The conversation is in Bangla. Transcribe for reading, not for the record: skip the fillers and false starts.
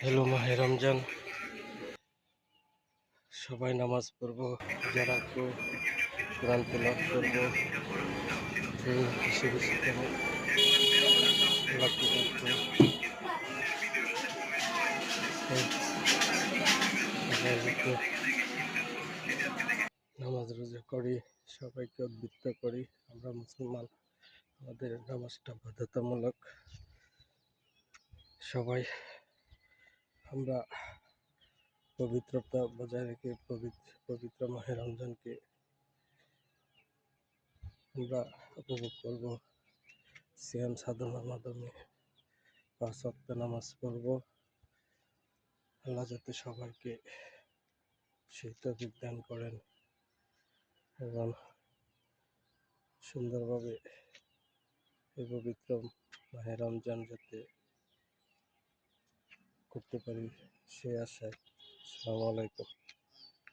হ্যালো মাহে রমজান, সবাই নামাজ পড়বো, যারা কেউ কোরআন তেলাওয়াত করবো, বেশি বেশি করে আল্লাহকে ডাকবো। সবাই যাতে নামাজ রোজা করি, সবাইকে উদ্বুদ্ধ করি। আমরা মুসলমান, আমাদের নামাজটা বাধ্যতামূলক। সবাই আমরা পবিত্রতা বজায় রেখে পবিত্র মাহে রমজানকে আমরা উপভোগ করবো। সিয়াম সাধনার মাধ্যমে 5 ওয়াক্ত নামাজ পড়বো। আল্লাহ যাতে সবাইকে সেই তৌফিক দান করেন এবং সুন্দরভাবে এই পবিত্র মাহে রমজান যাতে করতে পারি, সে আশায়। আসসালামু আলাইকুম।